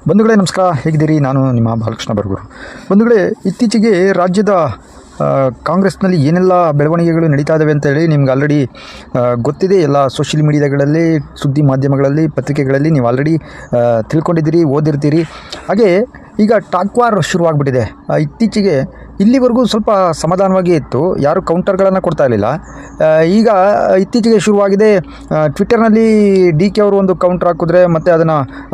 ಬಂಧುಗಳೇ ನಮಸ್ಕಾರ, ಹೇಗಿದ್ದೀರಿ? ನಾನು ನಿಮ್ಮ ಬಾಲಕೃಷ್ಣ ಬರಗೂರು. ಬಂಧುಗಳೇ, ಇತ್ತೀಚೆಗೆ ರಾಜ್ಯದ ಕಾಂಗ್ರೆಸ್ನಲ್ಲಿ ಏನೆಲ್ಲ ಬೆಳವಣಿಗೆಗಳು ನಡೀತಾ ಇದ್ದಾವೆ ಅಂತೇಳಿ ನಿಮ್ಗೆ ಆಲ್ರೆಡಿ ಗೊತ್ತಿದೆ. ಎಲ್ಲ ಸೋಷಿಯಲ್ ಮೀಡಿಯಾಗಳಲ್ಲಿ, ಸುದ್ದಿ ಮಾಧ್ಯಮಗಳಲ್ಲಿ, ಪತ್ರಿಕೆಗಳಲ್ಲಿ ನೀವು ಆಲ್ರೆಡಿ ತಿಳ್ಕೊಂಡಿದ್ದೀರಿ, ಓದಿರ್ತೀರಿ. ಹಾಗೆ ಈಗ ಟಾಕ್ ವಾರ್ ಶುರುವಾಗ್ಬಿಟ್ಟಿದೆ. ಇತ್ತೀಚೆಗೆ ಇಲ್ಲಿವರೆಗೂ ಸ್ವಲ್ಪ ಸಮಾಧಾನವಾಗಿ ಇತ್ತು, ಯಾರು ಕೌಂಟರ್ಗಳನ್ನು ಕೊಡ್ತಾ ಇರಲಿಲ್ಲ. ಈಗ ಇತ್ತೀಚೆಗೆ ಶುರುವಾಗಿದೆ. ಟ್ವಿಟ್ಟರ್ನಲ್ಲಿ ಡಿ ಕೆ ಅವರು ಒಂದು ಕೌಂಟ್ರ್ ಹಾಕಿದ್ರೆ ಮತ್ತು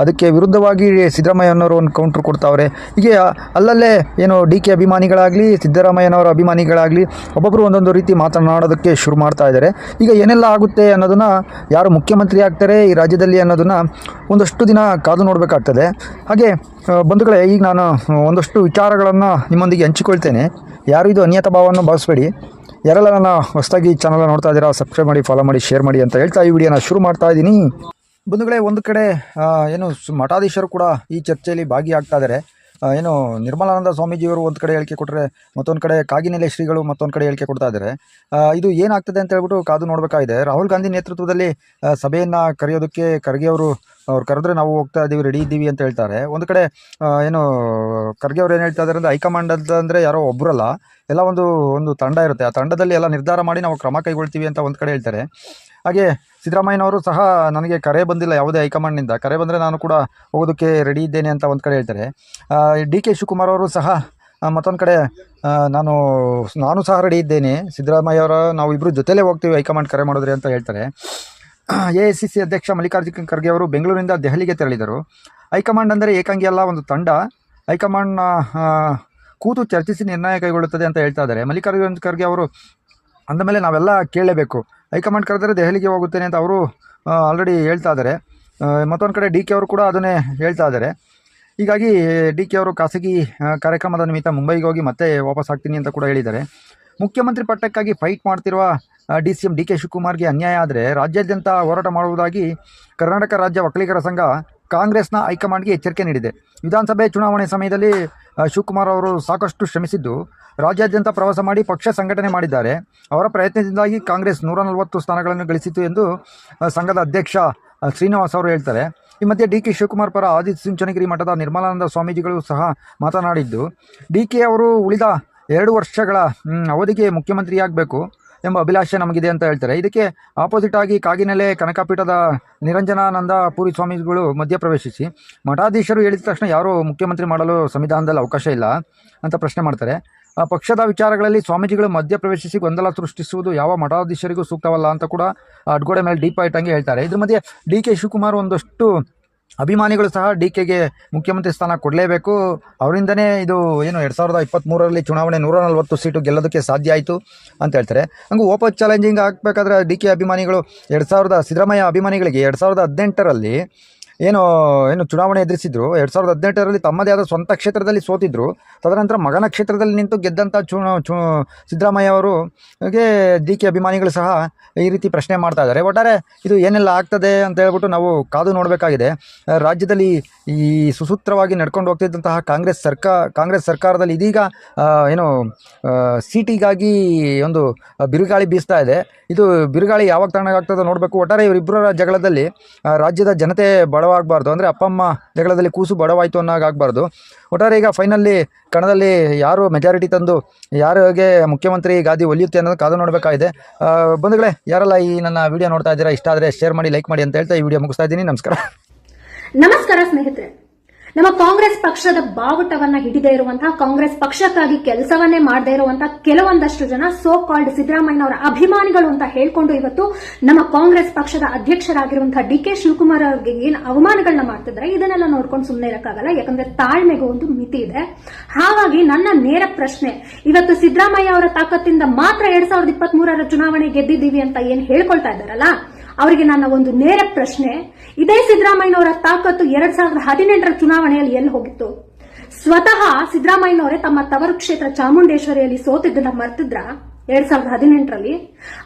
ಅದಕ್ಕೆ ವಿರುದ್ಧವಾಗಿ ಸಿದ್ದರಾಮಯ್ಯನವರು ಒಂದು ಕೌಂಟ್ರ್ ಕೊಡ್ತಾವ್ರೆ. ಹೀಗೆ ಅಲ್ಲಲ್ಲೇ ಏನು ಡಿ ಕೆ ಅಭಿಮಾನಿಗಳಾಗಲಿ, ಸಿದ್ದರಾಮಯ್ಯನವರ ಅಭಿಮಾನಿಗಳಾಗಲಿ ಒಬ್ಬೊಬ್ಬರು ಒಂದೊಂದು ರೀತಿ ಮಾತನಾಡೋದಕ್ಕೆ ಶುರು ಮಾಡ್ತಾ ಇದ್ದಾರೆ. ಈಗ ಏನೆಲ್ಲ ಆಗುತ್ತೆ ಅನ್ನೋದನ್ನು, ಯಾರು ಮುಖ್ಯಮಂತ್ರಿ ಆಗ್ತಾರೆ ಈ ರಾಜ್ಯದಲ್ಲಿ ಅನ್ನೋದನ್ನು ಒಂದಷ್ಟು ದಿನ ಕಾದು ನೋಡಬೇಕಾಗ್ತದೆ. ಹಾಗೆ ಬಂಧುಗಳೇ, ಈಗ ನಾನು ಒಂದಷ್ಟು ವಿಚಾರಗಳನ್ನು ನಿಮ್ಮೊಂದಿಗೆ ಹಂಚಿಕೊಳ್ತೇನೆ. ಯಾರು ಇದು ಅನ್ಯತಾ ಭಾವವನ್ನು ಭಾವಿಸಬೇಡಿ. ಯಾರೆಲ್ಲ ನನ್ನ ಹೊಸದಾಗಿ ಚಾನಲ್ ನೋಡ್ತಾ ಇದ್ದೀರಾ, ಸಬ್ಸ್ಕ್ರೈಬ್ ಮಾಡಿ, ಫಾಲೋ ಮಾಡಿ, ಶೇರ್ ಮಾಡಿ ಅಂತ ಹೇಳ್ತಾ ಈ ವಿಡಿಯೋನ ಶುರು ಮಾಡ್ತಾ ಇದ್ದೀನಿ. ಬಂಧುಗಳೇ, ಒಂದು ಕಡೆ ಏನು ಮಠಾಧೀಶರು ಕೂಡ ಈ ಚರ್ಚೆಯಲ್ಲಿ ಭಾಗಿಯಾಗ್ತಾ ಇದ್ದಾರೆ. ಏನು ನಿರ್ಮಲಾನಂದ ಸ್ವಾಮೀಜಿಯವರು ಒಂದು ಕಡೆ ಹೇಳಿಕೆ ಕೊಟ್ಟರೆ, ಮತ್ತೊಂದು ಕಡೆ ಕಾಗಿನೆಲೆ ಶ್ರೀಗಳು ಮತ್ತೊಂದು ಕಡೆ ಹೇಳಿಕೆ ಕೊಡ್ತಾ ಇದ್ದಾರೆ. ಇದು ಏನಾಗ್ತದೆ ಅಂತ ಹೇಳ್ಬಿಟ್ಟು ಕಾದು ನೋಡಬೇಕಾಗಿದೆ. ರಾಹುಲ್ ಗಾಂಧಿ ನೇತೃತ್ವದಲ್ಲಿ ಸಭೆಯನ್ನು ಕರೆಯೋದಕ್ಕೆ ಖರ್ಗೆ ಅವರು ಕರೆದ್ರೆ ನಾವು ಹೋಗ್ತಾ ಇದ್ದೀವಿ, ರೆಡಿ ಇದ್ದೀವಿ ಅಂತ ಹೇಳ್ತಾರೆ. ಒಂದು ಕಡೆ ಏನು ಖರ್ಗೆ ಅವ್ರು ಏನು ಹೇಳ್ತಾ ಇದ್ದಾರೆ ಅಂದರೆ, ಹೈಕಮಾಂಡ್ ಅಂದರೆ ಯಾರೋ ಒಬ್ಬರಲ್ಲ, ಎಲ್ಲ ಒಂದು ತಂಡ ಇರುತ್ತೆ. ಆ ತಂಡದಲ್ಲಿ ಎಲ್ಲ ನಿರ್ಧಾರ ಮಾಡಿ ನಾವು ಕ್ರಮ ಕೈಗೊಳ್ತೀವಿ ಅಂತ ಒಂದು ಕಡೆ ಹೇಳ್ತಾರೆ. ಹಾಗೆ ಸಿದ್ದರಾಮಯ್ಯನವರು ಸಹ ನನಗೆ ಕರೆ ಬಂದಿಲ್ಲ ಯಾವುದೇ ಹೈಕಮಾಂಡ್ನಿಂದ, ಕರೆ ಬಂದರೆ ನಾನು ಕೂಡ ಹೋಗೋದಕ್ಕೆ ರೆಡಿ ಇದ್ದೇನೆ ಅಂತ ಒಂದು ಕಡೆ ಹೇಳ್ತಾರೆ. ಡಿ ಕೆ ಶಿವಕುಮಾರ್ ಅವರು ಸಹ ಮತ್ತೊಂದು ಕಡೆ ನಾನು ಸಹ ರೆಡಿ ಇದ್ದೇನೆ, ಸಿದ್ದರಾಮಯ್ಯವರ ನಾವು ಇಬ್ಬರು ಜೊತೆಲೇ ಹೋಗ್ತೀವಿ ಹೈಕಮಾಂಡ್ ಕರೆ ಮಾಡಿದ್ರೆ ಅಂತ ಹೇಳ್ತಾರೆ. AICC ಅಧ್ಯಕ್ಷ ಮಲ್ಲಿಕಾರ್ಜುನ ಖರ್ಗೆ ಅವರು ಬೆಂಗಳೂರಿನಿಂದ ದೆಹಲಿಗೆ ತೆರಳಿದರು. ಹೈಕಮಾಂಡ್ ಅಂದರೆ ಏಕಾಂಗಿ ಅಲ್ಲ, ಒಂದು ತಂಡ. ಹೈಕಮಾಂಡ್ನ ಕೂತು ಚರ್ಚಿಸಿ ನಿರ್ಣಯ ಕೈಗೊಳ್ಳುತ್ತದೆ ಅಂತ ಹೇಳ್ತಾ ಇದ್ದಾರೆ. ಮಲ್ಲಿಕಾರ್ಜುನ ಖರ್ಗೆ ಅವರು ಅಂದಮೇಲೆ ನಾವೆಲ್ಲ ಕೇಳಲೇಬೇಕು. ಹೈಕಮಾಂಡ್ ಕರೆದರೆ ದೆಹಲಿಗೆ ಹೋಗುತ್ತೇನೆ ಅಂತ ಅವರು ಆಲ್ರೆಡಿ ಹೇಳ್ತಾ ಇದ್ದಾರೆ. ಮತ್ತೊಂದು ಕಡೆ ಡಿ ಕೆ ಅವರು ಕೂಡ ಅದನ್ನೇ ಹೇಳ್ತಾ ಇದ್ದಾರೆ. ಹೀಗಾಗಿ ಡಿ ಕೆ ಅವರು ಖಾಸಗಿ ಕಾರ್ಯಕ್ರಮದ ನಿಮಿತ್ತ ಮುಂಬೈಗೆ ಹೋಗಿ ಮತ್ತೆ ವಾಪಸ್ ಆಗ್ತೀನಿ ಅಂತ ಕೂಡ ಹೇಳಿದ್ದಾರೆ. ಮುಖ್ಯಮಂತ್ರಿ ಪಟ್ಟಕ್ಕಾಗಿ ಫೈಟ್ ಮಾಡ್ತಿರುವ DCM ಡಿ ಕೆ ಶಿವಕುಮಾರ್ಗೆ ಅನ್ಯಾಯ ಆದರೆ ರಾಜ್ಯಾದ್ಯಂತ ಹೋರಾಟ ಮಾಡುವುದಾಗಿ ಕರ್ನಾಟಕ ರಾಜ್ಯ ಒಕ್ಕಲಿಗರ ಸಂಘ ಕಾಂಗ್ರೆಸ್ನ ಹೈಕಮಾಂಡ್ಗೆ ಎಚ್ಚರಿಕೆ ನೀಡಿದೆ. ವಿಧಾನಸಭೆ ಚುನಾವಣೆ ಸಮಯದಲ್ಲಿ ಶಿವಕುಮಾರ್ ಅವರು ಸಾಕಷ್ಟು ಶ್ರಮಿಸಿದ್ದು, ರಾಜ್ಯಾದ್ಯಂತ ಪ್ರವಾಸ ಮಾಡಿ ಪಕ್ಷ ಸಂಘಟನೆ ಮಾಡಿದ್ದಾರೆ. ಅವರ ಪ್ರಯತ್ನದಿಂದಾಗಿ ಕಾಂಗ್ರೆಸ್ 140 ಸ್ಥಾನಗಳನ್ನು ಗಳಿಸಿತು ಎಂದು ಸಂಘದ ಅಧ್ಯಕ್ಷ ಶ್ರೀನಿವಾಸ್ ಅವರು ಹೇಳ್ತಾರೆ. ಈ ಮಧ್ಯೆ ಡಿ ಕೆ ಶಿವಕುಮಾರ್ ಪರ ಆದಿಚುಂಚನಗಿರಿ ಮಠದ ನಿರ್ಮಲಾನಂದ ಸ್ವಾಮೀಜಿಗಳು ಸಹ ಮಾತನಾಡಿದ್ದು, ಡಿ ಕೆ ಅವರು ಉಳಿದ 2 ವರ್ಷಗಳ ಅವಧಿಗೆ ಮುಖ್ಯಮಂತ್ರಿಯಾಗಬೇಕು ಎಂಬ ಅಭಿಲಾಷೆ ನಮಗಿದೆ ಅಂತ ಹೇಳ್ತಾರೆ. ಇದಕ್ಕೆ ಆಪೋಸಿಟ್ ಆಗಿ ಕಾಗಿನೆಲೆ ಕನಕಪೀಠದ ನಿರಂಜನಾನಂದ ಪುರಿ ಸ್ವಾಮೀಜಿಗಳು ಮಧ್ಯಪ್ರವೇಶಿಸಿ, ಮಠಾಧೀಶರು ಹೇಳಿದ ತಕ್ಷಣ ಯಾರೂ ಮುಖ್ಯಮಂತ್ರಿ ಮಾಡಲು ಸಂವಿಧಾನದಲ್ಲಿ ಅವಕಾಶ ಇಲ್ಲ ಅಂತ ಪ್ರಶ್ನೆ ಮಾಡ್ತಾರೆ. ಪಕ್ಷದ ವಿಚಾರಗಳಲ್ಲಿ ಸ್ವಾಮೀಜಿಗಳು ಮಧ್ಯಪ್ರವೇಶಿಸಿ ಗೊಂದಲ ಸೃಷ್ಟಿಸುವುದು ಯಾವ ಮಠಾಧೀಶರಿಗೂ ಸೂಕ್ತವಲ್ಲ ಅಂತ ಕೂಡ ಅಡ್ಗೋಡೆ ಮೇಲೆ ಡೀಪ್ ಆಗಿ ಹೇಳ್ತಾರೆ. ಇದ್ರ ಮಧ್ಯೆ ಡಿ ಕೆ ಶಿವಕುಮಾರ್ ಒಂದಷ್ಟು ಅಭಿಮಾನಿಗಳು ಸಹ ಡಿ ಕೆಗೆ ಮುಖ್ಯಮಂತ್ರಿ ಸ್ಥಾನ ಕೊಡಲೇಬೇಕು, ಅವರಿಂದನೇ ಇದು ಏನು 2023ರಲ್ಲಿ ಚುನಾವಣೆ 140 ಸೀಟು ಗೆಲ್ಲೋದಕ್ಕೆ ಸಾಧ್ಯ ಆಯಿತು ಅಂತ ಹೇಳ್ತಾರೆ. ಹಂಗೆ ಓಪನ್ ಚಾಲೆಂಜಿಂಗ್ ಆಗಬೇಕಾದ್ರೆ ಡಿ ಕೆ ಅಭಿಮಾನಿಗಳು ಸಿದ್ದರಾಮಯ್ಯ ಅಭಿಮಾನಿಗಳಿಗೆ 2018ರಲ್ಲಿ ಏನು ಚುನಾವಣೆ ಎದುರಿಸಿದ್ರು. 2018ರಲ್ಲಿ ತಮ್ಮದೇ ಆದ ಸ್ವಂತ ಕ್ಷೇತ್ರದಲ್ಲಿ ಸೋತಿದ್ರು. ತದನಂತರ ಮಗನ ಕ್ಷೇತ್ರದಲ್ಲಿ ನಿಂತು ಗೆದ್ದಂಥ ಸಿದ್ದರಾಮಯ್ಯ ಅವರಿಗೆ ಡಿ ಕೆ ಅಭಿಮಾನಿಗಳು ಸಹ ಈ ರೀತಿ ಪ್ರಶ್ನೆ ಮಾಡ್ತಾ ಇದ್ದಾರೆ. ಒಟ್ಟಾರೆ ಇದು ಏನೆಲ್ಲ ಆಗ್ತದೆ ಅಂತ ಹೇಳ್ಬಿಟ್ಟು ನಾವು ಕಾದು ನೋಡಬೇಕಾಗಿದೆ. ರಾಜ್ಯದಲ್ಲಿ ಈ ಸುಸೂತ್ರವಾಗಿ ನಡ್ಕೊಂಡು ಹೋಗ್ತಿದ್ದಂತಹ ಕಾಂಗ್ರೆಸ್ ಸರ್ಕಾರದಲ್ಲಿ ಇದೀಗ ಸೀಟಿಗಾಗಿ ಒಂದು ಬಿರುಗಾಳಿ ಬೀಸ್ತಾ ಇದೆ. ಇದು ಬಿರುಗಾಳಿ ಯಾವಾಗ ತಣ್ಣಗಾಗ್ತದೋ ನೋಡಬೇಕು. ಒಟ್ಟಾರೆ ಇವರಿಬ್ಬರ ಜಗಳದಲ್ಲಿ ರಾಜ್ಯದ ಜನತೆ ಬಡವಾಗಬಾರ್ದು, ಅಂದರೆ ಅಪ್ಪ ಅಮ್ಮ ಜಗಳದಲ್ಲಿ ಕೂಸು ಬಡವಾಯಿತು ಅನ್ನೋಗಾಗಬಾರ್ದು. ಒಟ್ಟಾರೆ ಈಗ ಫೈನಲ್ಲಿ ಕಣದಲ್ಲಿ ಯಾರು ಮೆಜಾರಿಟಿ ತಂದು ಯಾರಿಗೆ ಮುಖ್ಯಮಂತ್ರಿ ಗಾದಿ ಒಲಿಯುತ್ತೆ ಅನ್ನೋದು ಕಾದು ನೋಡಬೇಕಾಗಿದೆ. ಬಂಧುಗಳೇ, ಯಾರೆಲ್ಲ ಈ ನನ್ನ ವಿಡಿಯೋ ನೋಡ್ತಾ ಇದ್ದೀರಾ, ಇಷ್ಟ ಆದರೆ ಶೇರ್ ಮಾಡಿ, ಲೈಕ್ ಮಾಡಿ ಅಂತ ಹೇಳ್ತಾ ಈ ವಿಡಿಯೋ ಮುಗಿಸ್ತಾ ಇದ್ದೀನಿ. ನಮಸ್ಕಾರ ಸ್ನೇಹಿತರೆ. ನಮ್ಮ ಕಾಂಗ್ರೆಸ್ ಪಕ್ಷದ ಬಾವುಟವನ್ನ ಹಿಡಿದೇ ಇರುವಂತಹ, ಕಾಂಗ್ರೆಸ್ ಪಕ್ಷಕ್ಕಾಗಿ ಕೆಲಸವನ್ನೇ ಮಾಡದೇ ಇರುವಂತಹ ಕೆಲವೊಂದಷ್ಟು ಜನ ಸೋ ಕಾಲ್ಡ್ ಸಿದ್ದರಾಮಯ್ಯನವರ ಅಭಿಮಾನಿಗಳು ಅಂತ ಹೇಳ್ಕೊಂಡು ಇವತ್ತು ನಮ್ಮ ಕಾಂಗ್ರೆಸ್ ಪಕ್ಷದ ಅಧ್ಯಕ್ಷರಾಗಿರುವಂತಹ ಡಿ ಕೆ ಶಿವಕುಮಾರ್ ಅವರಿಗೆ ಏನು ಅವಮಾನಗಳನ್ನ ಮಾಡ್ತಿದ್ದಾರೆ, ಇದನ್ನೆಲ್ಲ ನೋಡ್ಕೊಂಡು ಸುಮ್ಮನೆ ಇರಕ್ಕಾಗಲ್ಲ. ಯಾಕಂದ್ರೆ ತಾಳ್ಮೆಗೂ ಒಂದು ಮಿತಿ ಇದೆ. ಹಾಗಾಗಿ ನನ್ನ ನೇರ ಪ್ರಶ್ನೆ, ಇವತ್ತು ಸಿದ್ದರಾಮಯ್ಯ ಅವರ ತಾಕತ್ತಿಂದ ಮಾತ್ರ 2023ರ ಚುನಾವಣೆ ಗೆದ್ದಿದ್ದೀವಿ ಅಂತ ಏನ್ ಹೇಳ್ಕೊಳ್ತಾ ಇದ್ದಾರಲ್ಲ, ಅವರಿಗೆ ನನ್ನ ಒಂದು ನೇರ ಪ್ರಶ್ನೆ, ಇದೇ ಸಿದ್ದರಾಮಯ್ಯನವರ ತಾಕತ್ತು 2018ರ ಚುನಾವಣೆಯಲ್ಲಿ ಎಲ್ಲಿ ಹೋಗಿತ್ತು? ಸ್ವತಃ ಸಿದ್ದರಾಮಯ್ಯನವರೇ ತಮ್ಮ ತವರು ಕ್ಷೇತ್ರ ಚಾಮುಂಡೇಶ್ವರಿಯಲ್ಲಿ ಸೋತಿದ್ದನ್ನ ಮರ್ತಿದ್ರ 2018ರಲ್ಲಿ?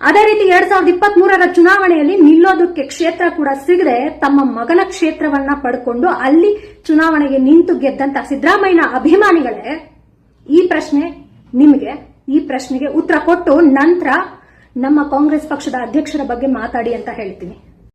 ಅದೇ ರೀತಿ 2023ರ ಚುನಾವಣೆಯಲ್ಲಿ ನಿಲ್ಲೋದಕ್ಕೆ ಕ್ಷೇತ್ರ ಕೂಡ ಸಿಗದೆ ತಮ್ಮ ಮಗನ ಕ್ಷೇತ್ರವನ್ನ ಪಡ್ಕೊಂಡು ಅಲ್ಲಿ ಚುನಾವಣೆಗೆ ನಿಂತು ಗೆದ್ದಂತ ಸಿದ್ದರಾಮಯ್ಯನ ಅಭಿಮಾನಿಗಳೇ, ಈ ಪ್ರಶ್ನೆ ನಿಮಗೆ, ಈ ಪ್ರಶ್ನೆಗೆ ಉತ್ತರ ಕೊಟ್ಟು ನಂತರ ನಮ್ಮ ಕಾಂಗ್ರೆಸ್ ಪಕ್ಷದ ಅಧ್ಯಕ್ಷರ ಬಗ್ಗೆ ಮಾತಾಡಿ ಅಂತ ಹೇಳ್ತೀನಿ.